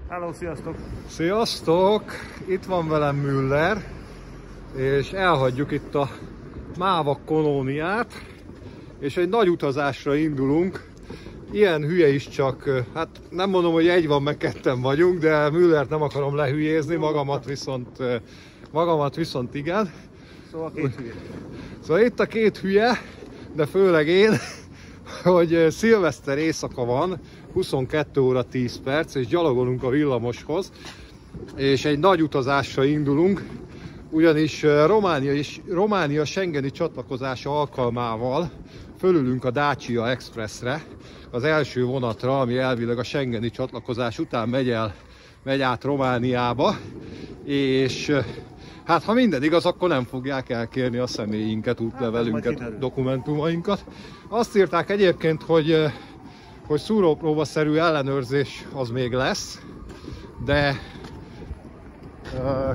Hello, sziasztok! Sziasztok! Itt van velem Müller, és elhagyjuk itt a mávak kolóniát, és egy nagy utazásra indulunk. Ilyen hülye is csak, hát nem mondom, hogy egy van, meg ketten vagyunk, de Müllert nem akarom lehülyézni, magamat viszont igen. Szóval két hülye. Szóval itt a két hülye, de főleg én, hogy szilveszter éjszaka van, 22 óra 10 perc, és gyalogolunk a villamoshoz, és egy nagy utazásra indulunk, ugyanis Románia Schengeni csatlakozása alkalmával fölülünk a Dacia Expressre, az első vonatra, ami elvileg a Schengeni csatlakozás után megy át Romániába, és hát ha minden igaz, akkor nem fogják elkérni a személyinket, útlevelünket, dokumentumainkat. Azt írták egyébként, hogy szúrópróbaszerű ellenőrzés az még lesz, de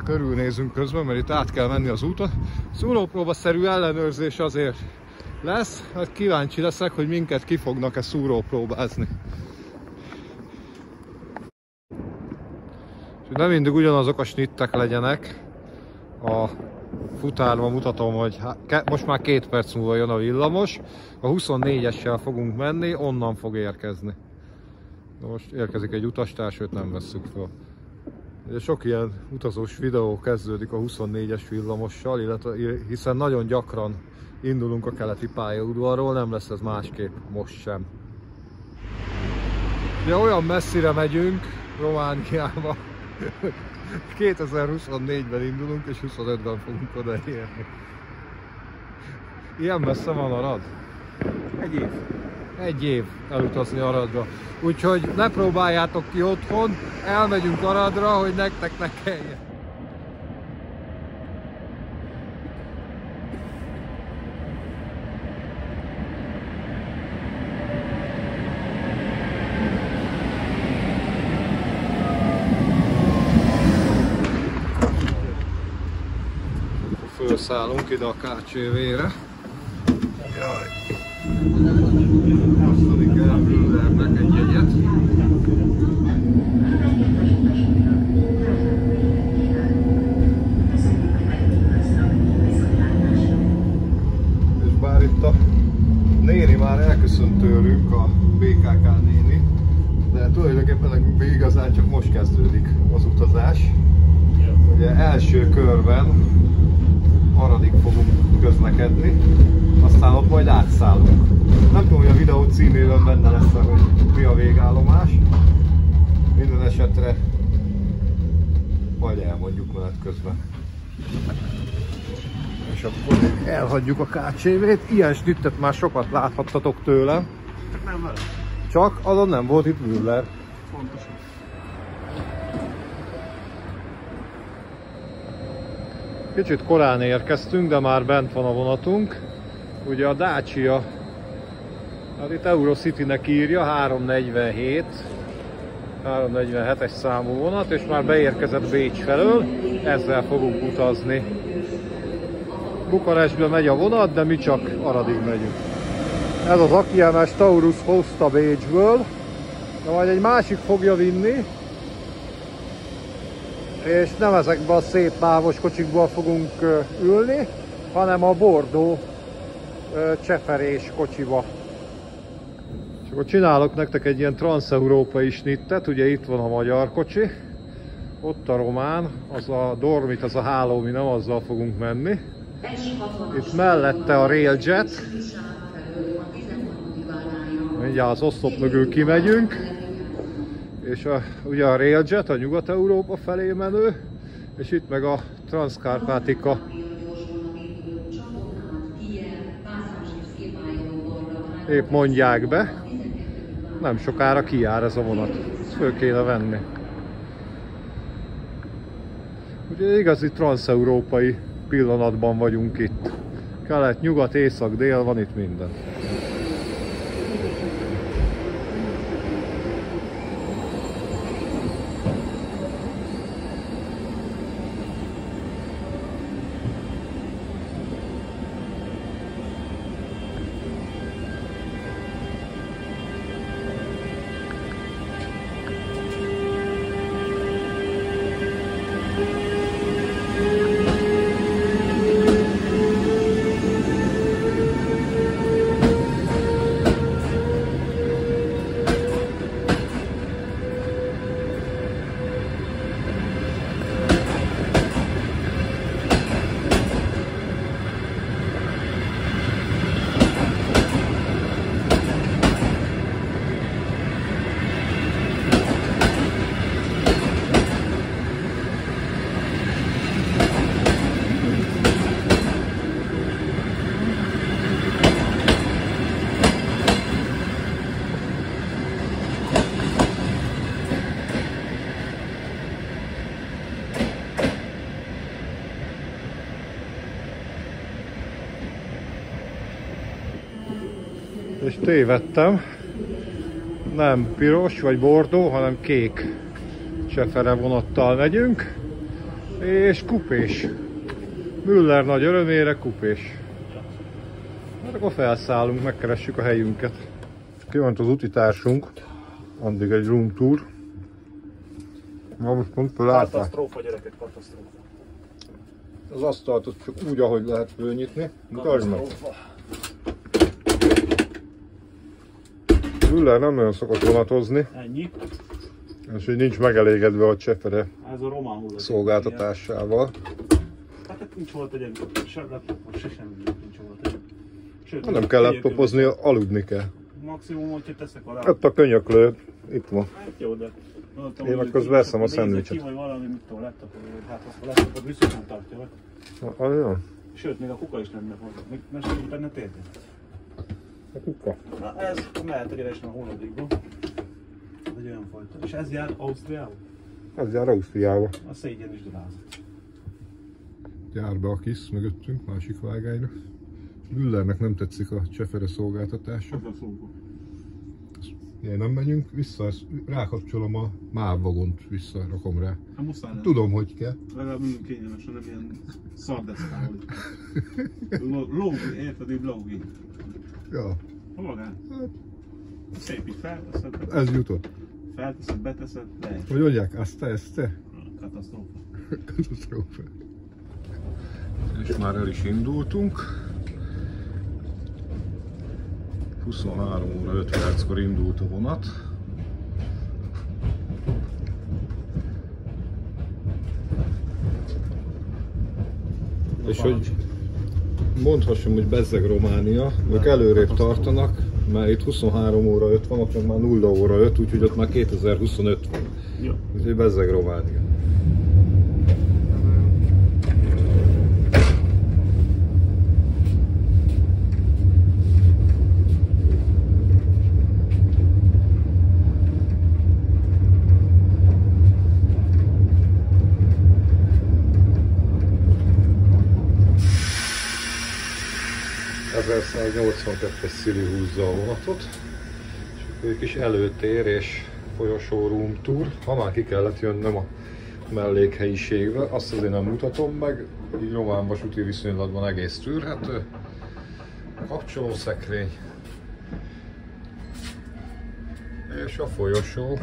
körülnézünk közben, mert itt át kell menni az úton. Szúrópróbaszerű ellenőrzés azért lesz, hát kíváncsi leszek, hogy minket ki fognak-e szúrópróbázni. És nem mindig ugyanazok a snittek legyenek. A futárban mutatom, hogy most már 2 perc múlva jön a villamos, a 24-essel fogunk menni, onnan fog érkezni. De most érkezik egy utastárs, őt nem vesszük fel. Ugye sok ilyen utazós videó kezdődik a 24-es villamossal, hiszen nagyon gyakran indulunk a keleti pályaudvarról, nem lesz ez másképp most sem. Ugye olyan messzire megyünk Romániába, 2024-ben indulunk, és 25-ben fogunk odaérni. Ilyen messze van Arad? Egy év. Egy év elutazni Aradra. Úgyhogy ne próbáljátok ki otthon, elmegyünk Aradra, hogy nektek ne kelljen. Fölszállunk ide a KCV-re. Jaj. Osztani kell Müllernek egy jegyet. És bár itt a néni már elköszönt tőlünk, a BKK néni, de tulajdonképpen nekünk igazán csak most kezdődik az utazás. Ugye első körben Aradig fogunk közlekedni, aztán ott majd átszállunk. Nem tudom, hogy a videó címében benne lesz, hogy mi a végállomás. Minden esetre majd elmondjuk menet közben. És akkor elhagyjuk a KCV-t. Ilyen snittet már sokat láthattatok tőlem. Nem vele. Csak azon nem volt itt Müller. Pontosan. Kicsit korán érkeztünk, de már bent van a vonatunk. Ugye a Dacia, hát itt Eurocity-nek írja, 347-es számú vonat, és már beérkezett Bécs felől, ezzel fogunk utazni. Bukarestbe megy a vonat, de mi csak Aradig megyünk. Ez az Akianes Taurus hozta Bécsből, de majd egy másik fogja vinni. És nem ezekben a szép mávos kocsikban fogunk ülni, hanem a Bordeaux cseferés kocsiba. És akkor csinálok nektek egy ilyen transzeurópai snittet, ugye itt van a magyar kocsi, ott a román, az a Dormit, az a háló, mi nem azzal fogunk menni. Itt mellette a Railjet, mindjárt az oszlop mögül kimegyünk. És ugye a Railjet, a Nyugat-Európa felé menő, és itt meg a Transcarpatica. Épp mondják be, nem sokára kijár ez a vonat, ezt föl kéne venni. Ugye igazi transzeurópai pillanatban vagyunk itt. Kelet, nyugat, észak, dél, van itt minden. És tévedtem. Nem piros vagy bordó, hanem kék csefere vonattal megyünk. És kupés. Müller nagy örömére kupés. Hát akkor felszállunk, megkeressük a helyünket. Kiment az utitársunk, addig egy room tour. Na most pont látták. Katasztrófa gyerekek, katasztrófa. Az asztalt csak úgy, ahogy lehet fölnyitni. Mutasd meg. Müller nem nagyon szokott vonatozni. Ennyi. És így nincs megelégedve a csefere Ez a román hulladék szolgáltatásával. Hát nincs hol tegyen, se laptopon, se semmi nincs hol tegyen. Sőt, Nem kell laptopozni, aludni kell. Maximum, hogyha teszek alá. Ott a könyöklő, itt van. Hát jó, de... Én akkor veszem a szendvicset. Ki vagy valami, mit tudom, laptopon, hát azt a laptopot viszont nem tartja, vagy? Olyan? Sőt, még a kuka is nem hozzá. Mert sem benne térni. A kuka. Na ez mehet egyenesen a hulladékba. Ez egy olyan fajta. És ez jár Ausztriába? Ez jár Ausztriába. A szégyen is dráza. Jár be a KISZ mögöttünk, másik vágányra. Müllernek nem tetszik a csefere szolgáltatása. Az a szóba. Ilyen nem megyünk vissza, ezt rákapcsolom a MÁV vagont, visszarakom rá. Hát muszáj nem. Tudom, hogy kell. Legalább nagyon kényelmesen, nem ilyen szardeszkával. Lógi, érted, így lógi. Ja. Hol áll? Hát, Szép így felteszed. ez jutott. Felteszed, beteszed, leesik. Hogy mondják? Ezt? Katasztrófa. Katasztrófa. És már el is indultunk. 23 óra 5 perckor indult a vonat. És hogy mondhassam, hogy bezzeg Románia, ők előrébb tartanak, mert itt 23 óra 5 van, ott már 0 óra 5, úgyhogy ott már 2025 van. Jó. Úgyhogy bezzeg Románia. A 82-es Szili húzza a vonatot, és egy kis előtér és folyosó room tour. Ha már ki kellett jönnöm a mellékhelyiségbe, azt azért nem mutatom meg, így román vasúti viszonylatban egész tűrhető. Kapcsolószekrény és a folyosó.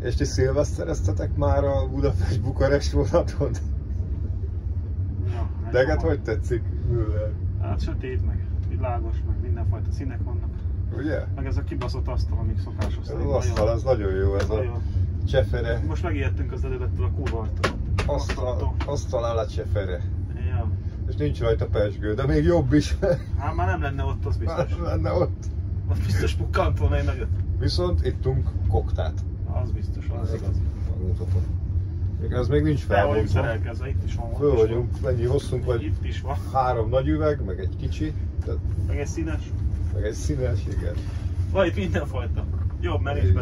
És ti szilvesztereztetek már a Budapest-Bukarest vonaton? Ja, Neked hogy tetszik? Müller? Hát sötét, meg világos, meg mindenfajta színek vannak. Ugye? Meg ez a kibaszott asztal, amik szokásos. Ez az asztal, ez nagyon jó, ez a csefere. Most megijedtünk az elővettől a kurva Asztal áll a csefere. Ja. És nincs rajta pezsgő, de még jobb is. Hát már nem lenne ott, az biztos. Már lenne ott. Az biztos pukkant volna egy nagyot. Viszont ittunk koktát. Az biztos, az igaz. Mutatom. Ez még nincs Fel vagyunk felbontva. szerelkezve, itt is van. Föl vagyunk, mennyi hosszunk vagy? Itt is van. 3 nagy üveg, meg egy kicsi. Tehát, Meg egy színes. meg egy színes, igen. Van itt mindenfajta. Jobb, mert nincs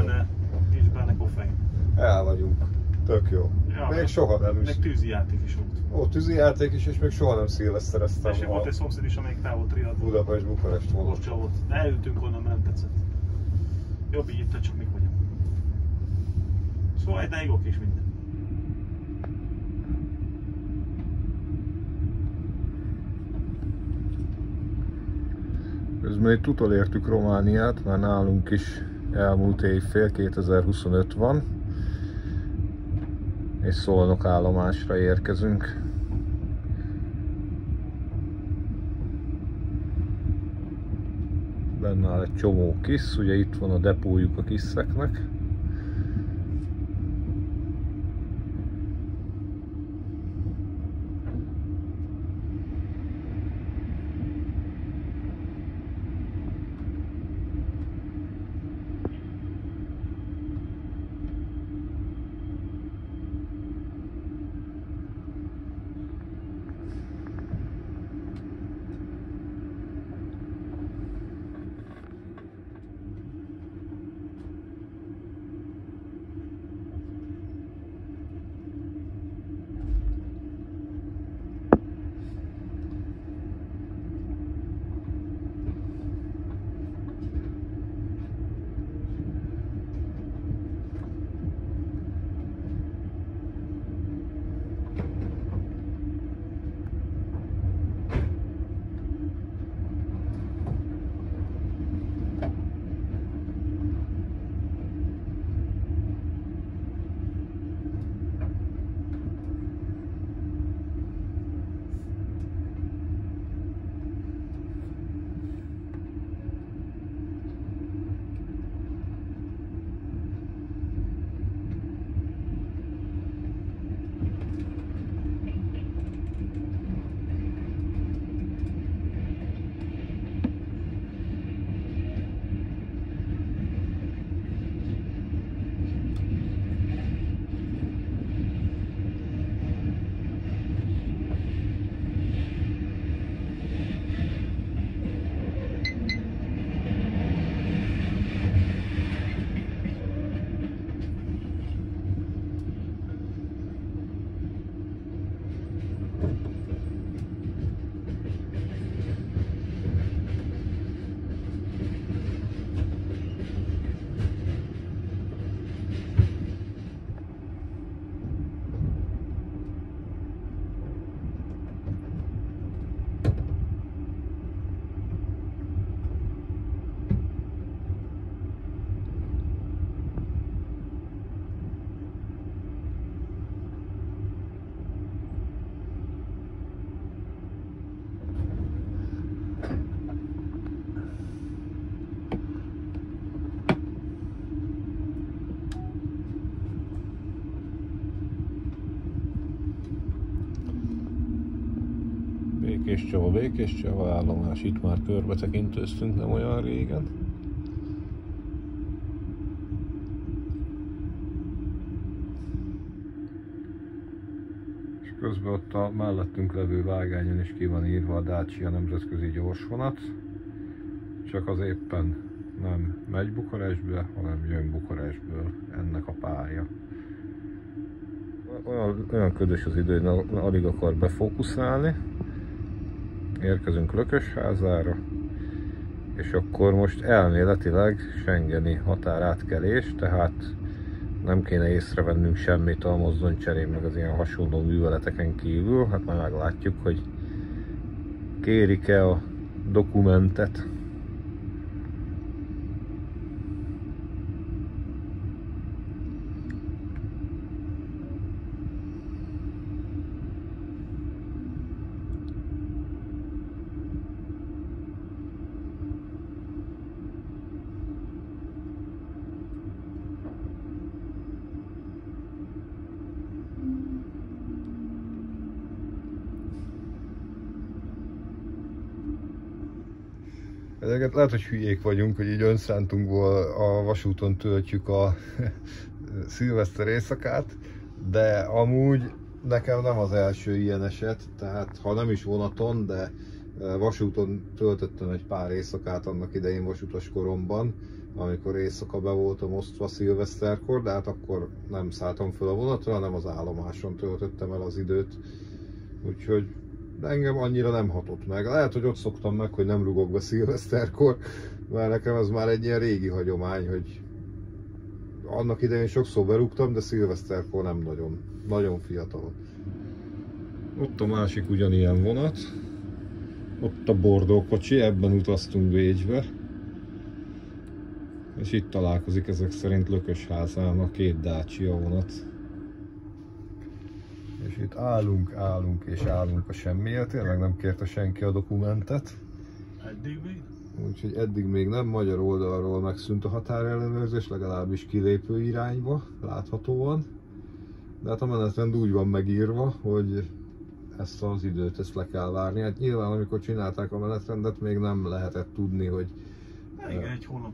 benne koffein. El vagyunk. Tök jó. Ja, még soha nem is. Meg tűzijáték is volt. Ó, tűzijáték is, és még soha nem szilvesztereztem. És volt egy szomszéd is, amelyik távol triadt. Budapest volt. Most volt. De elültünk onnan, nem tetszett. Jobb így itt, csak mik vagyunk. Szóval egydáig oké is minden. Közben itt utolértük Romániát, mert nálunk is elmúlt évfél, 2025 van. És Szolnok állomásra érkezünk. Benne áll egy csomó KISZ, ugye itt van a depójuk a KISZ-eknek. Békéscsaba állomás, itt már körbe tekintőztünk nem olyan régen. És közben ott a mellettünk levő vágányon is ki van írva a Dacia nemzetközi gyorsvonat. Csak az éppen nem megy Bukarestbe, hanem jön Bukarestből ennek a pálya. Olyan ködös az idő, hogy alig akar befókuszálni. Érkezünk Lökösházára, és akkor most elméletileg schengeni határátkelés, tehát nem kéne észrevennünk semmit a mozdonycserén, meg az ilyen hasonló műveleteken kívül. Hát majd meglátjuk, hogy kérik-e a dokumentet. Ezeket lehet, hogy hülyék vagyunk, hogy így önszántunkból a vasúton töltjük a szilveszter éjszakát, de amúgy nekem nem az első ilyen eset, tehát ha nem is vonaton, de vasúton töltöttem egy pár éjszakát annak idején vasutas koromban, amikor éjszaka be voltam osztva szilveszterkor, de hát akkor nem szálltam föl a vonatra, hanem az állomáson töltöttem el az időt. Úgyhogy engem annyira nem hatott meg. Lehet, hogy ott szoktam meg, hogy nem rugok be szilveszterkor, mert nekem ez már egy ilyen régi hagyomány, hogy annak idején sokszor berúgtam, de szilveszterkor nem nagyon. Nagyon fiatal. Ott a másik ugyanilyen vonat. Ott a Bordeaux kocsi, ebben utaztunk Bécsbe. És itt találkozik ezek szerint Lökösházán a két Dacia vonat. És itt állunk a semmiért, tényleg nem kérte senki a dokumentet. Eddig még? Úgyhogy eddig még nem, magyar oldalról megszűnt a határellenőrzés, legalábbis kilépő irányba, láthatóan. De hát a menetrend úgy van megírva, hogy ezt az időt le kell várni. Hát nyilván amikor csinálták a menetrendet, még nem lehetett tudni, hogy igen, egy hónap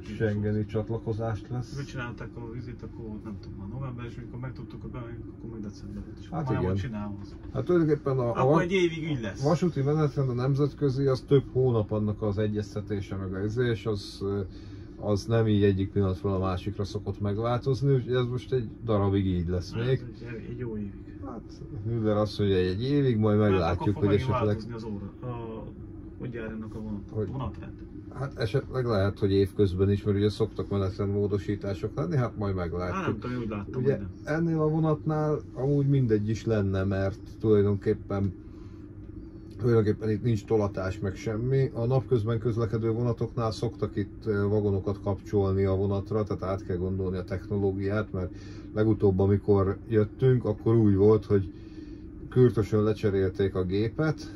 schengeni csatlakozást lesz. Mit csinálták a vizit, akkor nem tudom, már november, és amikor megtudtuk a bemegyünk, akkor még december volt. És hát már igen. Csinálhoz. Hát tulajdonképpen akkor egy évig így lesz. Vasúti menetrend, a nemzetközi, az több hónap annak az egyeztetése meg és az nem így egyik pillanatról a másikra szokott megváltozni, úgyhogy ez most egy darabig így lesz még. Egy jó évig. Hát Müller azt mondja, egy évig, majd meglátjuk, hogy esetleg... az óra, hogy járjanak a vonatrend. Hát esetleg lehet, hogy évközben is, mert ugye szoktak menetrend módosítások lenni, hát majd meglátjuk. Hát nem tudom, úgy láttam, ugye ennél a vonatnál amúgy mindegy is lenne, mert tulajdonképpen itt nincs tolatás meg semmi. A napközben közlekedő vonatoknál szoktak itt vagonokat kapcsolni a vonatra, tehát át kell gondolni a technológiát, mert legutóbb, amikor jöttünk, akkor úgy volt, hogy Kürtösön lecserélték a gépet,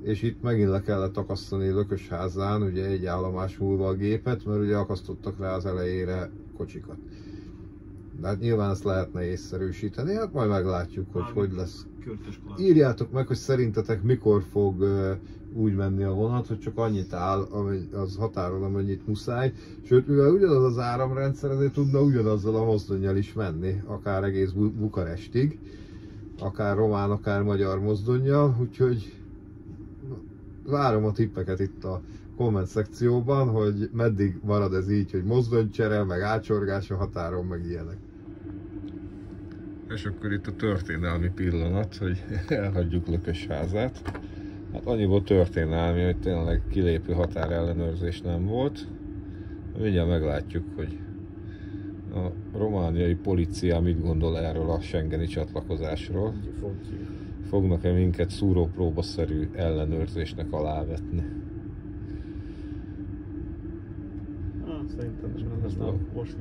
és itt megint le kellett akasztani Lökösházán, ugye egy állomás múlva a gépet, mert ugye akasztottak rá az elejére kocsikat. De hát nyilván ezt lehetne észszerűsíteni, hát majd meglátjuk, hogy lesz. Írjátok meg, hogy szerintetek mikor fog úgy menni a vonat, hogy csak annyit áll, az határon, amennyit muszáj. Sőt, mivel ugyanaz az áramrendszer, ezért tudna ugyanazzal a mozdonnyal is menni, akár egész Bukarestig, akár román, akár magyar mozdonnyal, úgyhogy várom a tippeket itt a komment szekcióban, hogy meddig marad ez így, hogy mozdonycsere, meg átsorgás a határon, meg ilyenek. És akkor itt a történelmi pillanat, hogy elhagyjuk Lökösházát. Hát annyiból történelmi, hogy tényleg kilépő határellenőrzés nem volt. Mindjárt meglátjuk, hogy a romániai policia mit gondol erről a schengeni csatlakozásról. Fognak-e minket szúrópróbaszerű ellenőrzésnek alávetni? Szerintem nem lesz nem most.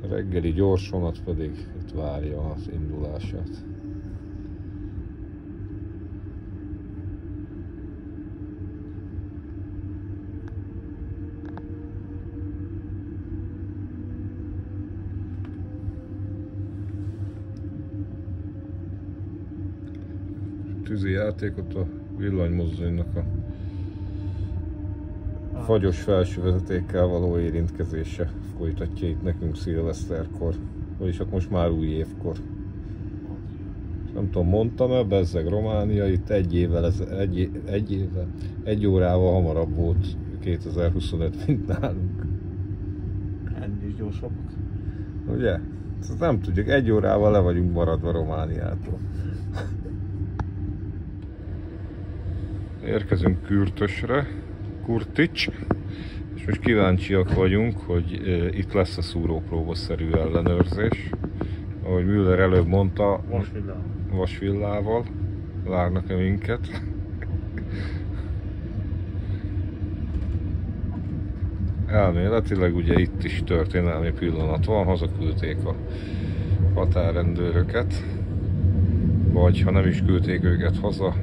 A reggeli gyors vonat pedig itt várja az indulását. Tűzi játékot a villanymozdonynak a fagyos felső vezetékkel való érintkezése folytatja itt nekünk szilveszterkor, vagyis hát most már új évkor. Nem tudom, mondtam-e, bezzeg Románia, itt egy órával hamarabb volt 2025, mint nálunk. Ennél is gyorsabbak. Ugye? Ezt nem tudjuk, egy órával le vagyunk maradva Romániától. Érkezünk Kürtösre, Kurtics, és most kíváncsiak vagyunk, hogy itt lesz a szúrópróbaszerű ellenőrzés. Ahogy Müller előbb mondta, vasvillával várnak-e minket. Elméletileg ugye itt is történelmi pillanat van, hazaküldték a határrendőröket, vagy ha nem is küldték őket haza,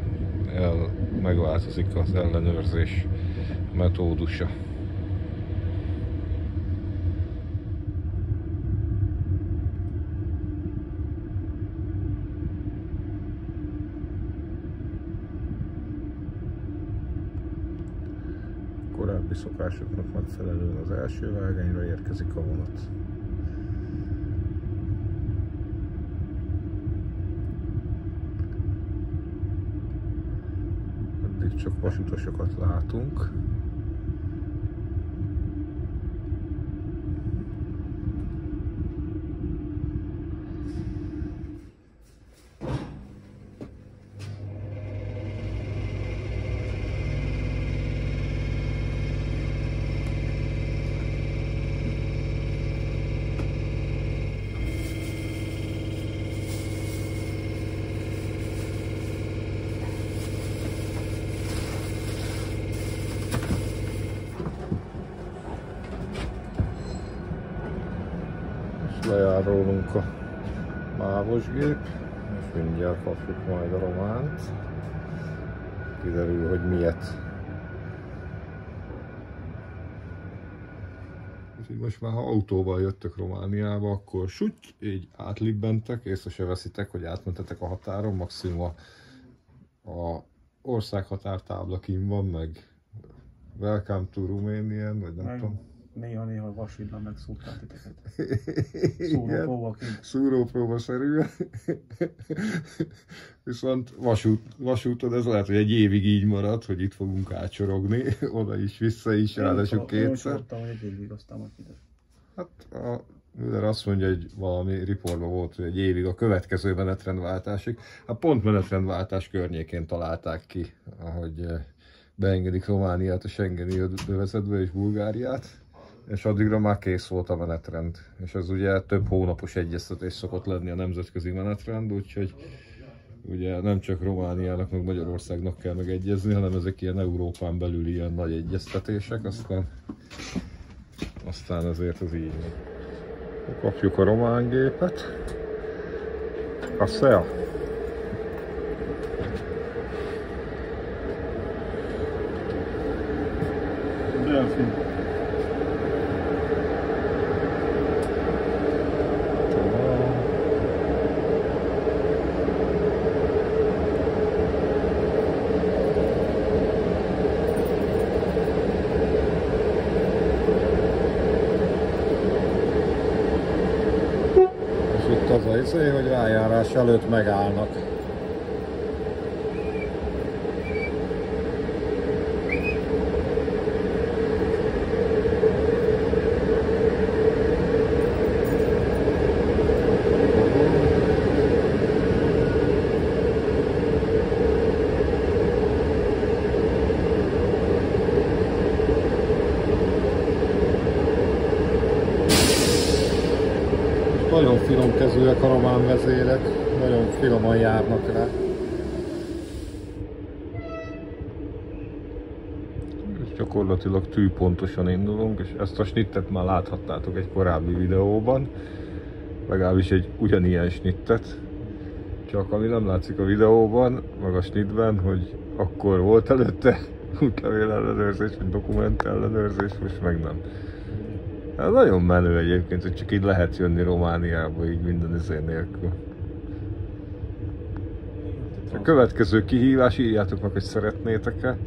megváltozik az ellenőrzés metódusa. Korábbi szokásoknak megfelelően az első vágányra érkezik a vonat. Eddig csak vasutasokat látunk. lejár rólunk a mávosgép, és mindjárt kapjuk majd a románt. Kiderül, hogy miért. Most már ha autóval jöttök Romániába, akkor sütty, így átlibbentek, észre se veszitek, hogy átmentetek a határon, maximum a országhatártábla kín van, meg Welcome to Romania, vagy nem tudom. Néha vasvilla megszúrtál titeket. Szúrópróba-szerűen. Viszont vasúton ez lehet, hogy egy évig így marad, hogy itt fogunk átsorogni, oda is, vissza is, ráadásul kétszer. Én hogy egy évig, aztán majd ide. Hát a Müller azt mondja, hogy valami riportban volt, hogy egy évig a következő menetrendváltásig. Hát pont menetrendváltás környékén találták ki, ahogy beengedik Romániát a Schengeni övezetbe és Bulgáriát. És addigra már kész volt a menetrend. És ez ugye több hónapos egyeztetés szokott lenni a nemzetközi menetrend, úgyhogy ugye nem csak Romániának, meg Magyarországnak kell megegyezni, hanem ezek ilyen Európán belüli ilyen nagy egyeztetések, aztán ezért az így van. Kapjuk a román gépet. A SEA. Delfin. Az a izé, hogy rájárás előtt megállnak. Nagyon finom kezűek a román vezérek, nagyon finoman járnak rá. És gyakorlatilag tűpontosan indulunk, és ezt a snittet már láthattátok egy korábbi videóban. Legalábbis egy ugyanilyen snittet. Csak ami nem látszik a videóban, meg a snittben, hogy akkor volt előtte útlevél ellenőrzés, vagy dokument ellenőrzés, most meg nem. Ez nagyon menő egyébként, hogy csak így lehet jönni Romániába, így minden izé nélkül. A következő kihívás, írjátok meg, hogy szeretnétek-e,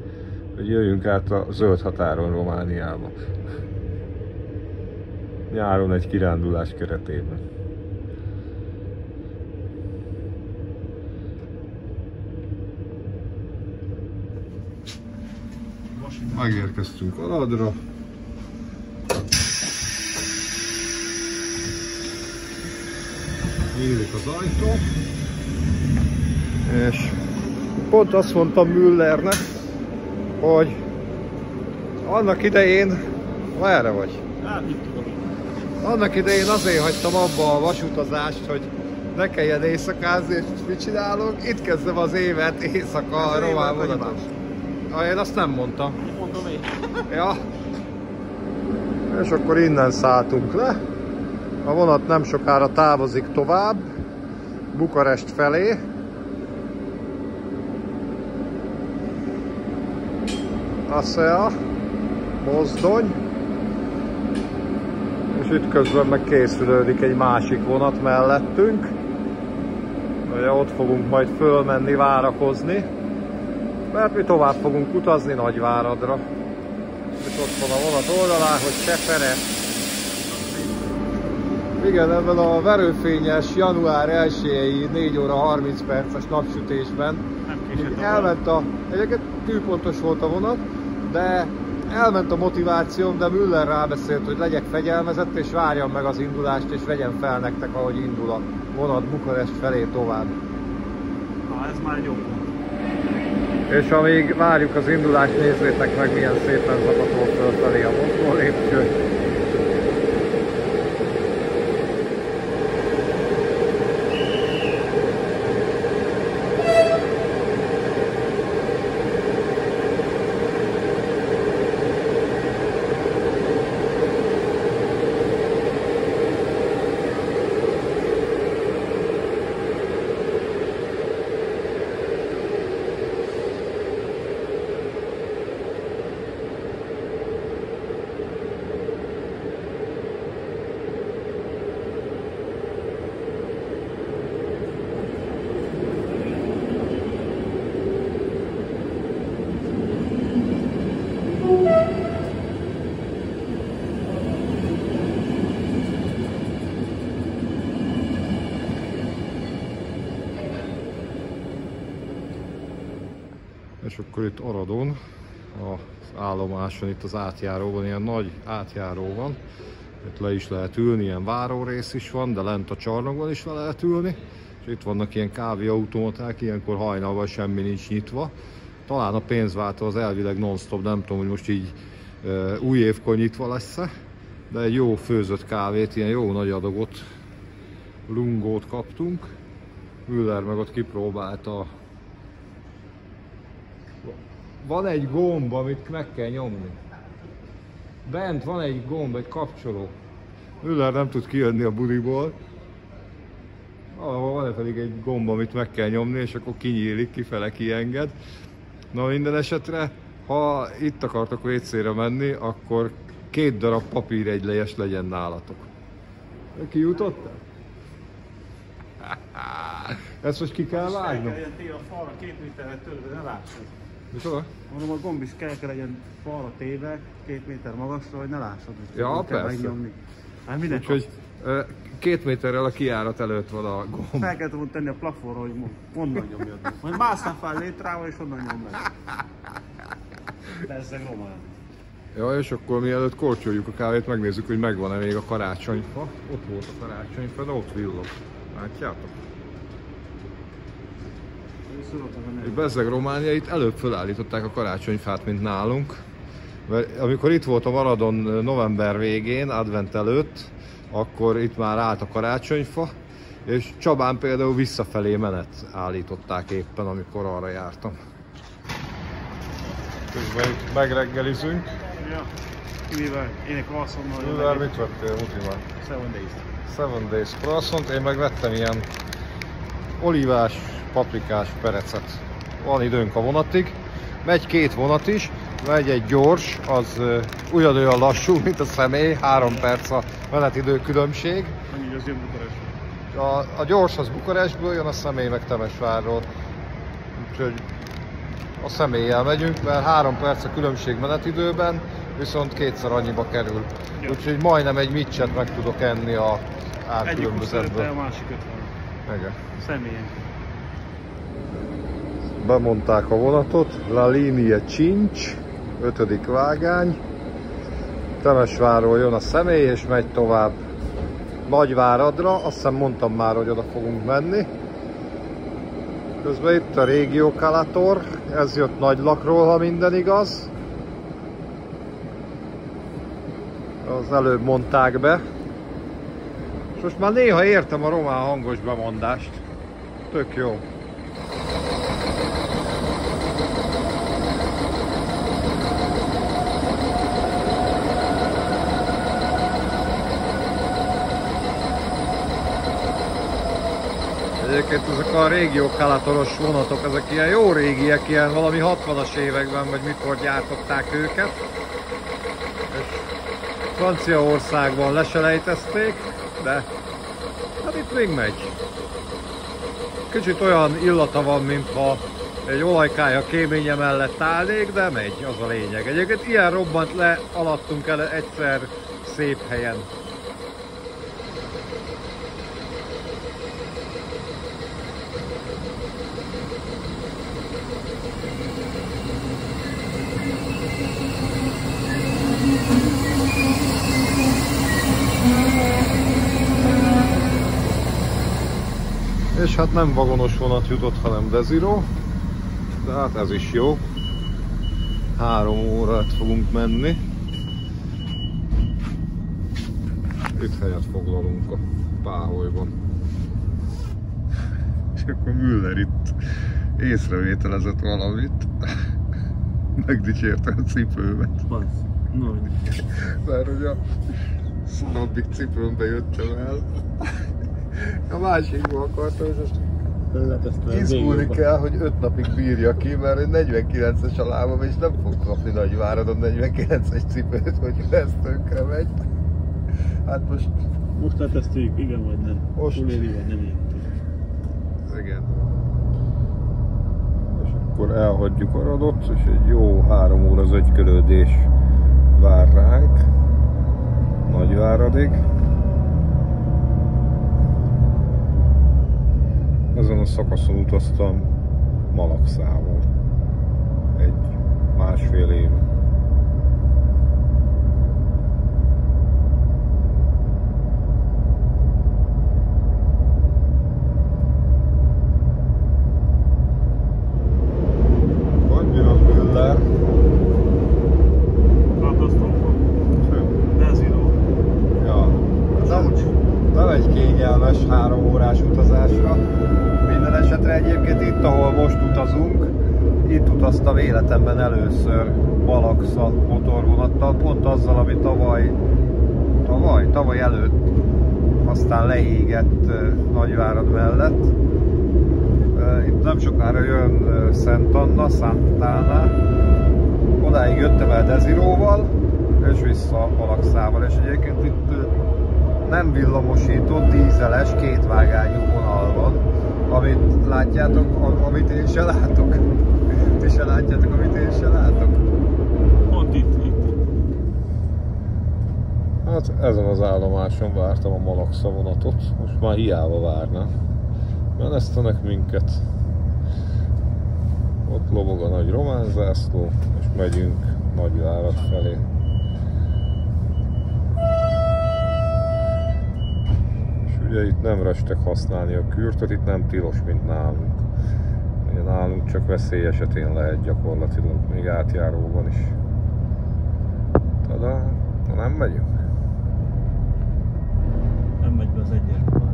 hogy jöjjünk át a zöld határon Romániába. Nyáron egy kirándulás keretében. Megérkeztünk Aladra. Nyílik az ajtó, és pont azt mondtam Müllernek, hogy annak idején, merre vagy? Hát itt tudom. Annak idején azért hagytam abba a vasutazást, hogy ne kelljen éjszakázni, és mit csinálok? Itt kezdem az évet éjszaka a román vonaton. Én azt nem mondtam. Mondom én. Ja. És akkor innen szálltunk le. A vonat nem sokára távozik tovább, Bukarest felé. A SEA, mozdony. És itt közben meg készülődik egy másik vonat mellettünk. Ugye ott fogunk majd fölmenni, várakozni. Mert mi tovább fogunk utazni Nagyváradra. És ott van a vonat oldalához Csepere. Igen, ebben a verőfényes január 1-i 4 óra 30 perces napsütésben elment egyébként tűpontos volt a vonat, de elment a motivációm, de Müller rábeszélt, hogy legyek fegyelmezett, és várjam meg az indulást, és vegyem fel nektek, ahogy indul a vonat Bukarest felé tovább. Na, ez már jó pont. És amíg várjuk az indulást, nézzétek meg, milyen szépen zakatol fölfelé a mozgólépcső. És akkor itt Aradon, az állomáson, itt az átjáróban, ilyen nagy átjáró van. Itt le is lehet ülni, ilyen várórész is van, de lent a csarnokban is le lehet ülni. És itt vannak ilyen kávéautomaták, ilyenkor hajnalban semmi nincs nyitva. Talán a pénzváltó az elvileg non-stop, nem tudom, hogy most így új évkor nyitva lesz-e. De egy jó főzött kávét, ilyen jó nagy adagot, lungót kaptunk. Müller meg ott kipróbálta. Van egy gomb, amit meg kell nyomni. Bent van egy gomb, egy kapcsoló. Müller nem tud kijönni a budiból. Van pedig egy gomb, amit meg kell nyomni, és akkor kinyílik, kifele kienged. Na minden esetre, ha itt akartok WC-re menni, akkor 2 darab papíregylejes legyen nálatok. Kijutottál? Ezt most ki kell vágnom? Kell legyen a falra 2 méterre tőle, de ne lássad. Micsoda? Mondom, a gomb is kell legyen falra téve, 2 méter magasra, hogy ne lássad. Ja, persze. Hát minden. Úgyhogy 2 méterrel a kijárat előtt van a gomb. Fel kell volna tenni a plafonra, hogy onnan nyomjad. Majd másznál fel létrával, és onnan nyom meg. Bezzeg román. Ja, és akkor mielőtt korcsoljuk a kávét, megnézzük, hogy megvan-e még a karácsonyfa. Ott volt a karácsonyfa, de ott villog. Látjátok? Bezzeg Románia, itt előbb felállították a karácsonyfát, mint nálunk. Mert amikor itt volt a Aradon november végén, advent előtt, akkor itt már állt a karácsonyfa, és Csabán például visszafelé menet állították éppen, amikor arra jártam. Közben itt megreggelizünk. Ja, mivel én croissant-nal jön. Mivel mit vettél, Muti már? 7 days. 7 days croissant, én meg vettem ilyen olívás, paprikás perecet. Van időnk a vonatig, megy 2 vonat is, megy egy gyors, az ugyanolyan lassú, mint a személy, 3 perc a menetidő különbség. Annyi, az jön Bukarestből. A gyors az Bukarestből jön, a személy meg Temesvárról. Úgyhogy a személlyel megyünk, mert 3 perc a különbség menetidőben, viszont 2-szer annyiba kerül. Jó. Úgyhogy majdnem egy micset meg tudok enni a árkülönbözetből. Egyik 25, a másik 50. Igen. Személyen. Bemondták a vonatot, La Linea Cinc, 5. vágány. Temesvárról jön a személy és megy tovább Nagyváradra, azt hiszem mondtam már, hogy oda fogunk menni. Közben itt a Regio Calator, ez jött Nagylakról, ha minden igaz. Az előbb mondták be. És most már néha értem a román hangos bemondást. Tök jó. Egyébként ezek a Regio Calatoros vonatok, ezek ilyen jó régiek, ilyen valami 60-as években, vagy mikor gyártották őket. És Franciaországban leselejtezték, de hát itt még megy. Kicsit olyan illata van, mintha egy olajkája kéménye mellett állnék, de megy, az a lényeg. Egyébként ilyen robbant le alattunk el egyszer szép helyen. És hát nem vagonos vonat jutott, hanem Desiro, de hát ez is jó. 3 órát fogunk menni. Itt helyet foglalunk a páholyban. És akkor Müller itt észrevételezett valamit. Megdicsérte a cipőmet. Mert hogy a szonobbik cipőmbe jöttem el. A másikba akartam, és most izgulni kell, hogy 5 napig bírja ki, mert egy 49-es a lábam, és nem fog kapni Nagyváradon 49-es cipőt, hogy ez tönkre megy. Hát most... Most leteszteljük, igen vagy nem. Most... Túléri vagy nem ilyen. Igen. És akkor elhagyjuk Aradot, és egy jó 3 óra zögykölődés vár ránk Nagyváradig. Ezen a szakaszon utaztam Malakszával. másfél év. Hogy bírod Müller? Katasztrófa. Deziró. Ja. Nem egy kényelmes 3 órás utazásra. Minden esetre egyébként itt, ahol most utazunk, itt utaztam életemben először Malaxa motorvonattal, pont azzal, ami tavaly előtt aztán leégett Nagyvárad mellett. Itt nem sokára jön Sant'Anna, odáig jöttem el Desiróval, és vissza Malaxával, és egyébként itt nem villamosított, dízeles, kétvágányú vonal van, amit látjátok, amit én se látok. Ti se látjátok, amit én se látok. Pont itt. Hát ezen az állomáson vártam a Malaxa vonatot, most már hiába várna. Menesztenek minket. Ott lobog a nagy román zászló, és megyünk Nagyvárad felé. Ugye itt nem restek használni a kürtöt, itt nem tilos, mint nálunk. Ugye nálunk csak veszély esetén lehet gyakorlatilag, még átjáróban is. Tada, na nem megyünk? Nem megy be az egyesbe.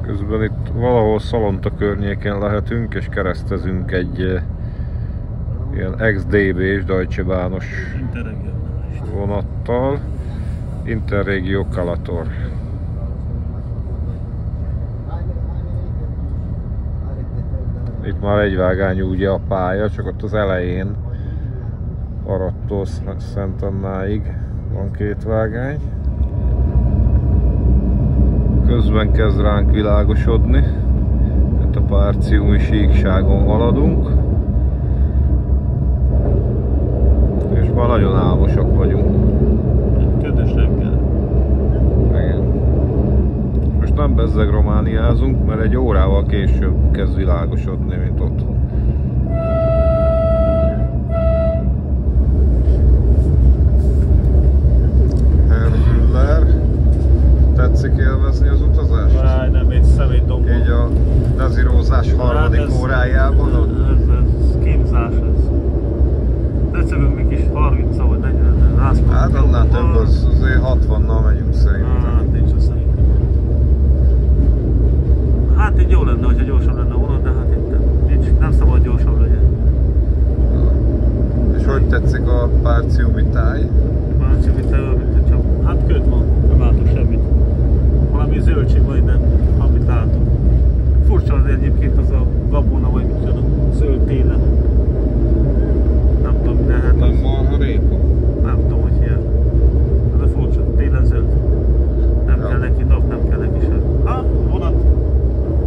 Közben itt valahol Szalonta környéken lehetünk, és keresztezünk egy ilyen ex-DB-s Deutsche Bahnos vonattal. Interregio Calator. Itt már egyvágányú ugye a pálya, csak ott az elején Arattól Sant'Annáig van 2 vágány. Közben kezd ránk világosodni, itt a Párciumi síkságon haladunk, és már nagyon álmosak vagyunk. Ködös reggel. Igen. Most nem bezzeg romániázunk, mert egy órával később kezd világosodni, mint otthon. Tetszik élvezni az utazást? Nem, egy szemétdombon. Így a dezirózás harmadik órájában? Ez kínzás ez. Egyszerűen mi kis 30 vagy 40 rászpont. Hát annál több, azért 60-nal megyünk szerintem. Hát nincs az szerintem. Hát így jó lenne, hogyha gyorsabb lenne a vonat, de hát itt nem szabad gyorsabb legyen. És hogy tetszik a Párciumi táj? Párciumi táj, mint csak hát köd van, nem látok semmit. Valami zöldség van innen, amit látok. Furcsa az egyébként az a gabona, vagy micsoda, zöld télen. Nem tudom, mi lehet. Nem marharépa? Nem tudom, hogy ilyen. Ez a furcsa, télen zöld. Nem kell neki nap, nem kell neki sem. Ha, vonat,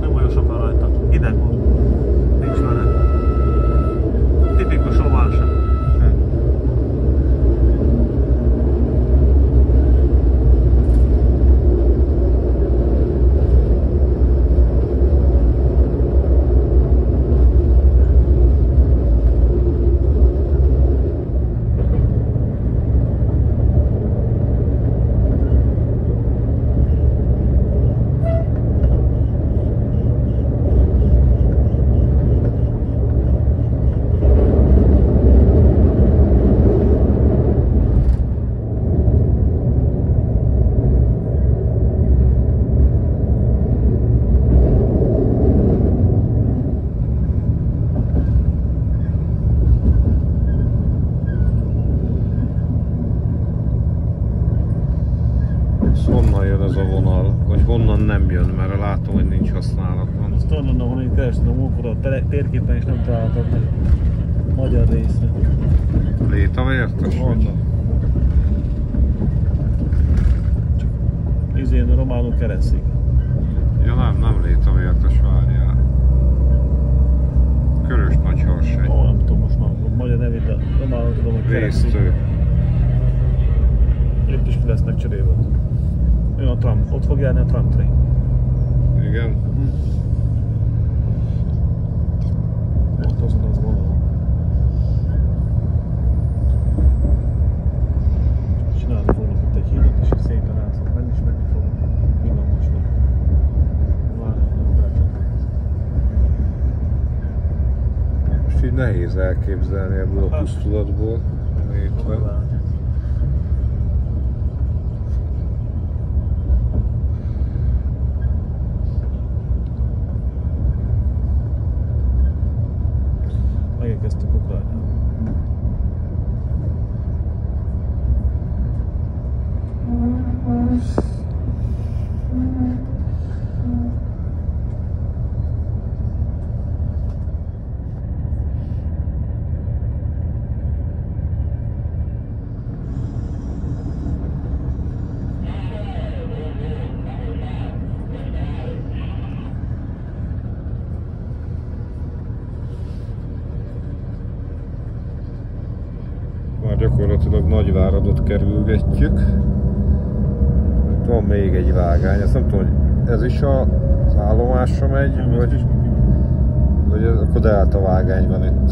nem olyan sokan rajta. Hideg van. Nincs vele. Tipikus román sem. Honnan jön ez a vonal, vagy honnan nem jön, mert látom, hogy nincs használatban. Azt onnan, ahol én kerestem a múltkor a térképen, és nem találtam meg. magyar részre. Létavértes? Honnan? Csak izén románul keresztig. Ja nem létavértes, várjál. Körös Nagyharsegy. Ó, nem tudom most már magyar nevét, de románul tudom, hogy keresztig. Vésztő. Itt is ki lesznek cserélve. Jön a tram, ott fog járni a tramtrain. Igen. Ott azon az vonalon. Csinálni fognak itt egy hídat, és szépen át fog menni, és menni fog villamosnak. Most így nehéz elképzelni ebből a pusztulatból. Megérkeztünk Ukrajnába. Már gyakorlatilag Nagyváradot kerülgetjük. Van még egy vágány, ezt nem tudom, hogy ez is az állomásra megy, vagy akkor delta vágány van itt.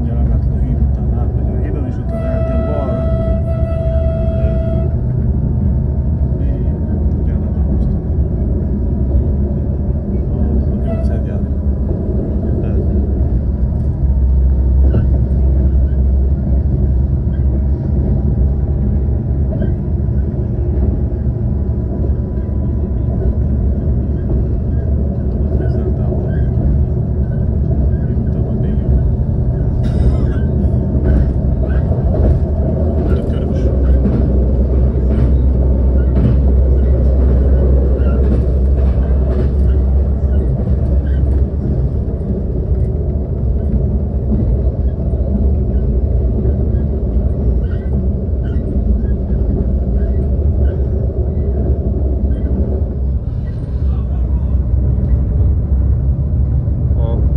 Ja, hát a híd után átmegy a hídon, és utána eltér balra. A gyógyszergyár.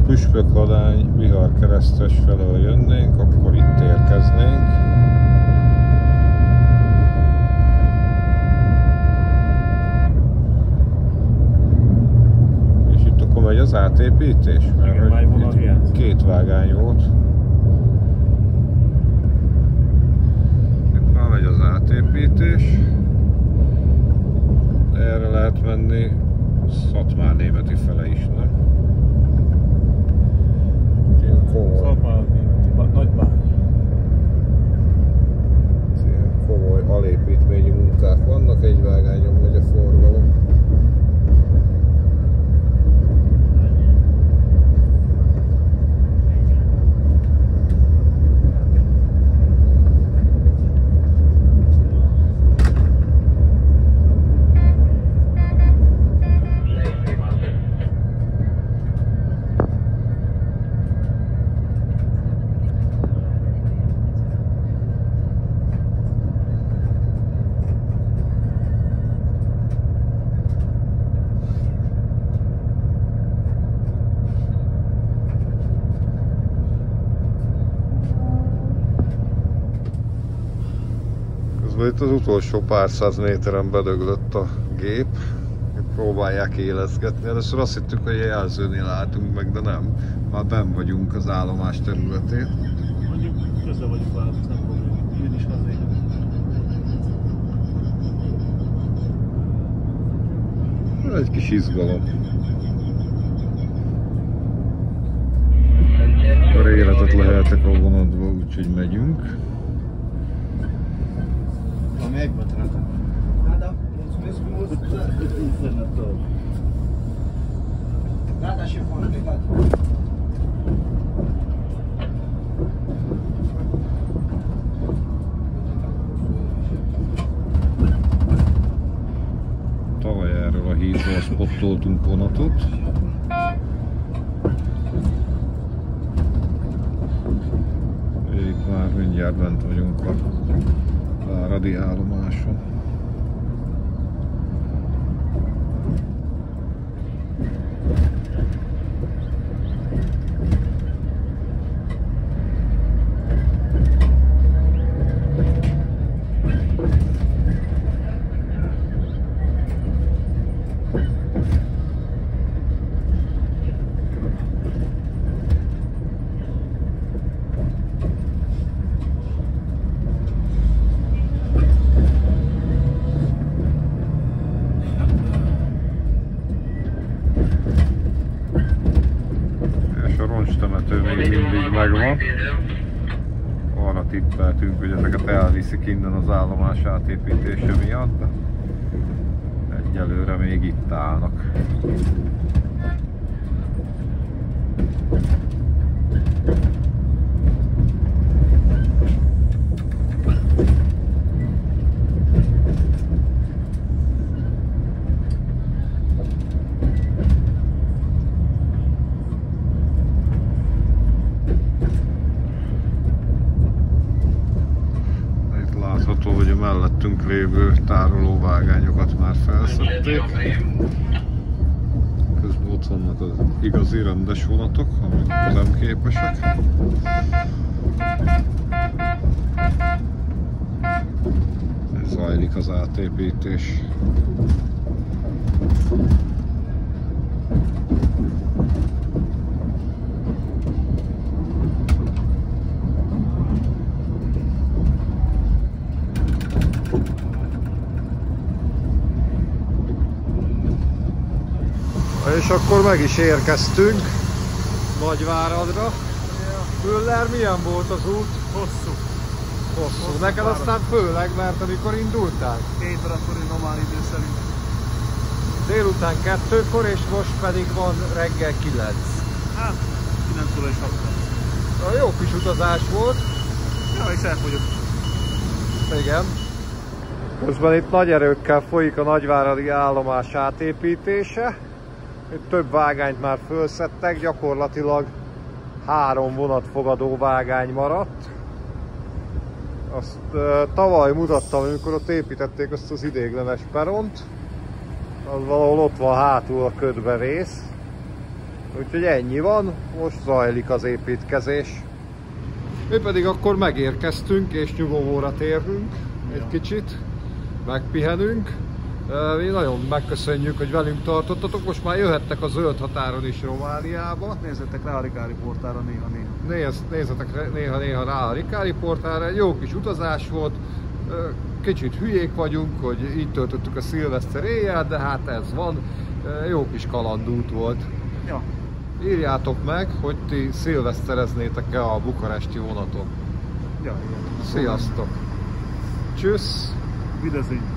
Püspökladány Viharkeresztes felől jönnénk, akkor itt érkeznénk. És itt akkor megy az átépítés? Mert itt két vágány volt. Itt már megy az átépítés. Erre lehet menni Szatmár németi fele is, nem? Szatmár németi, Nagybány. Komoly alépítményi munkák vannak, egy vágányon megy a forgalom. Itt az utolsó pár száz méteren bedöglött a gép. Próbálják éleszgetni. Először azt hittük, hogy jelzőnél álltunk meg, de nem. Már benn vagyunk az állomás területén. Mondjuk közel vagyunk vele, ez nem probléma. Én is hazaérek. Egy kis izgalom. Akkor életet leheltek a vonatba, úgyhogy megyünk. Nada, mulțumesc frumos. Sănătos. Gata, șeful, am plecat. Tavaly erről a hídról spottoltunk vonatot. Már mindjárt bent vagyunk a Váradi állomáson. Roncstemető még mindig megvan. Arra tippeltünk, hogy ezeket elviszik innen az állomás átépítése miatt, de egyelőre még itt állnak. Hogy a mellettünk lévő tárolóvágányokat már felszedték. Közben ott vannak az igazi rendes vonatok, amik üzemképesek. Zajlik az átépítés. És akkor meg is érkeztünk Nagyváradra. Müller, milyen volt az út? Hosszú. Hosszú. Neked aztán főleg, mert amikor indultál? 7 órakor normál idő szerint. Délután 2-kor, és most pedig van reggel 9. Hát, 9 óra is 6. Jó kis utazás volt. Ja, és elfogyott. Igen. Közben itt nagy erőkkel folyik a nagyváradi állomás átépítése. Itt több vágányt már fölszedtek, gyakorlatilag 3 vonatfogadó vágány maradt. Azt tavaly mutattam, amikor ott építették azt az ideiglenes peront. Az valahol ott van hátul a ködbe rész. Úgyhogy ennyi van, most zajlik az építkezés. Mi pedig akkor megérkeztünk és nyugovóra térünk egy kicsit, megpihenünk. Mi nagyon megköszönjük, hogy velünk tartottatok, most már jöhettek a zöld határon is Romániába. Nézzetek rá a Rikári portára néha-néha. Nézzetek néha-néha rá a Rikári portára, egy jó kis utazás volt. Kicsit hülyék vagyunk, hogy így töltöttük a szilveszter éjjel, de hát ez van. Jó kis kalandút volt. Ja. Írjátok meg, hogy ti szilvesztereznétek-e a bukaresti vonaton. Ja, igen. Sziasztok! Tschüss! Wiedersehen!